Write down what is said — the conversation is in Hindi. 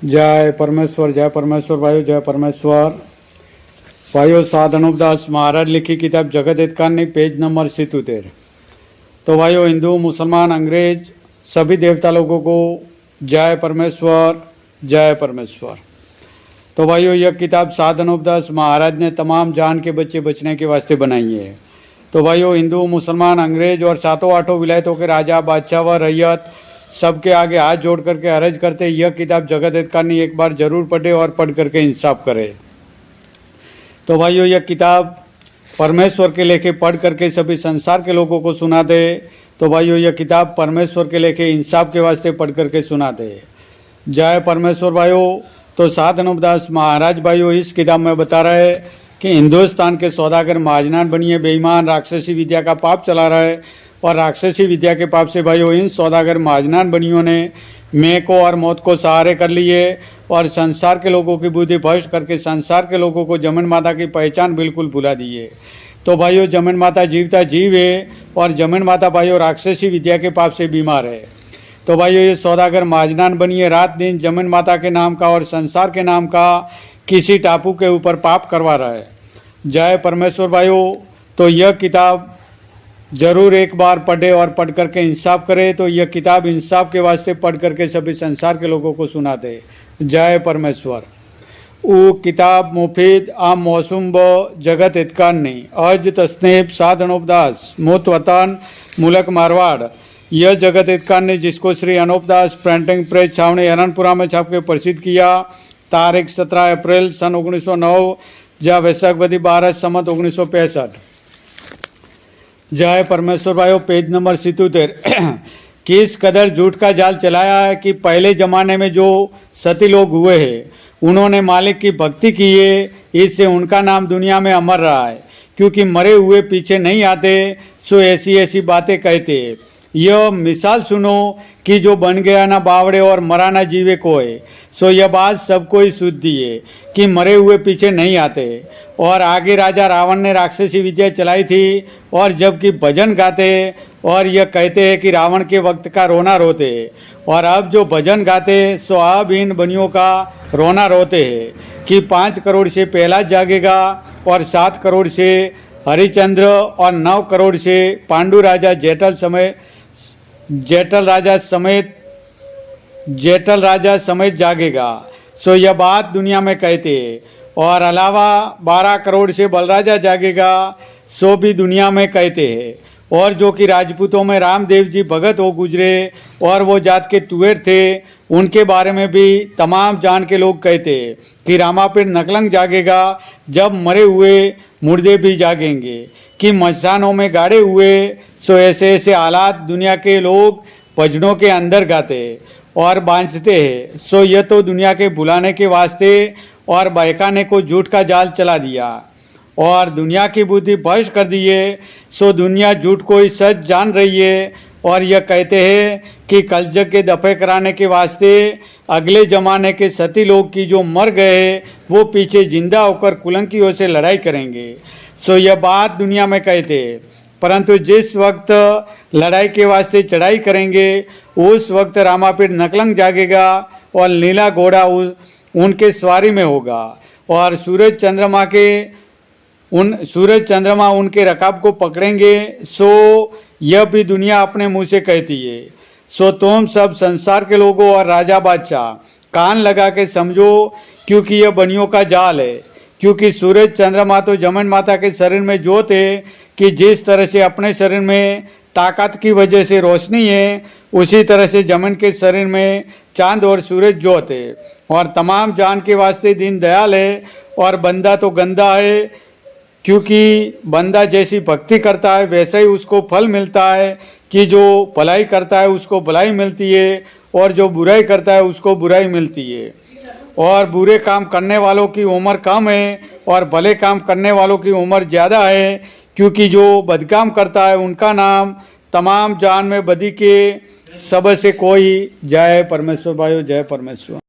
जय परमेश्वर भाइयों, जय परमेश्वर भाइयों। साध अनुपदास महाराज लिखी किताब जगत हितकानी, पेज नंबर 77। तो भाइयों, हिंदू, मुसलमान, अंग्रेज सभी देवता लोगों को जय परमेश्वर, जय परमेश्वर। तो भाइयों, यह किताब साध अनुपदास महाराज ने तमाम जान के बच्चे बचने के वास्ते बनाई है। तो भाइयों, हिंदू, मुसलमान, अंग्रेज और सातों आठों विलायतों के राजा, बादशाह व रैयत सबके आगे हाथ जोड़ करके अर्ज करते, यह किताब जगत हितकानी एक बार जरूर पढ़े और पढ़ करके इंसाफ करे। तो भाइयों, यह किताब परमेश्वर के लेखे पढ़ करके सभी संसार के लोगों को सुना दे। तो भाइयों, यह किताब परमेश्वर के लेखे इंसाफ के वास्ते पढ़ करके सुना दे। जय परमेश्वर भाइयों। तो साध अनुपदास महाराज भाइयों इस किताब में बता रहे हैं कि हिंदुस्तान के सौदागर महाजनान बनिए बेईमान राक्षसी विद्या का पाप चला रहा है, और राक्षसी विद्या के पाप से भाइयों इन सौदागर महाजनान बनियों ने मैं को और मौत को सहारे कर लिए और संसार के लोगों की बुद्धि भ्रष्ट करके संसार के लोगों को जमन माता की पहचान बिल्कुल भुला दी है। तो भाइयों, जमन माता जीवता जीव है और जमन माता भाइयों राक्षसी विद्या के पाप से बीमार है। तो भाइयों, ये सौदागर महाजनान बनिए रात दिन जमन माता के नाम का और संसार के नाम का किसी टापू के ऊपर पाप करवा रहा है। जय परमेश्वर भाइयों। तो यह किताब जरूर एक बार पढ़े और पढ़ करके इंसाफ करे। तो यह किताब इंसाफ के वास्ते पढ़ करके सभी संसार के लोगों को सुना दे। जय परमेश्वर। वो किताब मुफीद आम मौसूम ब जगत हितकानी अज तस्नीब साध अनुपदास मुत वतन मुलक मारवाड़। यह जगत हितकानी जिसको श्री अनुपदास प्रिंटिंग प्रेस छावनी हरनपुरा में छाप के प्रसिद्ध किया तारीख 17 अप्रैल सन 1909 जहाँ वैशाख बदी 12 सम्मत 1965। जय परमेश्वर भाइयों। Page number 77। किस कदर झूठ का जाल चलाया है कि पहले जमाने में जो सती लोग हुए हैं उन्होंने मालिक की भक्ति की है, इससे उनका नाम दुनिया में अमर रहा है। क्योंकि मरे हुए पीछे नहीं आते सो ऐसी ऐसी बातें कहते। यह मिसाल सुनो कि जो बन गया ना बावड़े और मरा ना जीवे कोई। सो यह बात सबको ही शुद्धि है कि मरे हुए पीछे नहीं आते। और आगे राजा रावण ने राक्षसी विद्या चलाई थी और जबकि भजन गाते और यह कहते हैं कि रावण के वक्त का रोना रोते, और अब जो भजन गाते सो अब इन बनियों का रोना रोते हैं कि 5 करोड़ से प्रहलाद जागेगा और 7 करोड़ से हरिचंद्र और 9 करोड़ से पांडु राजा जेठल राजा समेत जागेगा। सो यह बात दुनिया में कहते हैं। और अलावा 12 करोड़ से बलराजा जागेगा सो भी दुनिया में कहते हैं। और जो कि राजपूतों में रामदेव जी भगत हो गुजरे और वो जात के तुएर थे, उनके बारे में भी तमाम जान के लोग कहते हैं कि रामापीर नकलंग जागेगा जब मरे हुए मुर्दे भी जागेंगे, कि मस्तानों में गाड़े हुए। सो ऐसे ऐसे हालात दुनिया के लोग भजनों के अंदर गाते और बांझते हैं। सो यह तो दुनिया के बुलाने के वास्ते और बहकाने को झूठ का जाल चला दिया और दुनिया की बुद्धि भ्रष्ट कर दी है। सो दुनिया झूठ को ही सच जान रही है और यह कहते हैं कि कलजग के दफे कराने के वास्ते अगले जमाने के सती लोग की जो मर गए वो पीछे जिंदा होकर कुलंकियों से लड़ाई करेंगे। सो यह बात दुनिया में कहते हैं। परंतु जिस वक्त लड़ाई के वास्ते चढ़ाई करेंगे उस वक्त रामापीर नकलंग जागेगा और नीला घोड़ा उनके सवारी में होगा और सूरज चंद्रमा उनके रकाब को पकड़ेंगे। सो यह भी दुनिया अपने मुंह से कहती है। सो तुम सब संसार के लोगों और राजा बादशाह कान लगा के समझो, क्योंकि यह बनियों का जाल है। क्योंकि सूरज चंद्रमा तो जमन माता के शरीर में जोत है कि जिस तरह से अपने शरीर में ताकत की वजह से रोशनी है, उसी तरह से जमन के शरीर में चांद और सूरज जोत है। और तमाम जान के वास्ते दीन दयाल है और बंदा तो गंदा है, क्योंकि बंदा जैसी भक्ति करता है वैसा ही उसको फल मिलता है, कि जो भलाई करता है उसको भलाई मिलती है और जो बुराई करता है उसको बुराई मिलती है। और बुरे काम करने वालों की उम्र कम है और भले काम करने वालों की उम्र ज़्यादा है, क्योंकि जो बदकाम करता है उनका नाम तमाम जान में बदी के सब से कोई। जय परमेश्वर भाइयों, जय परमेश्वर।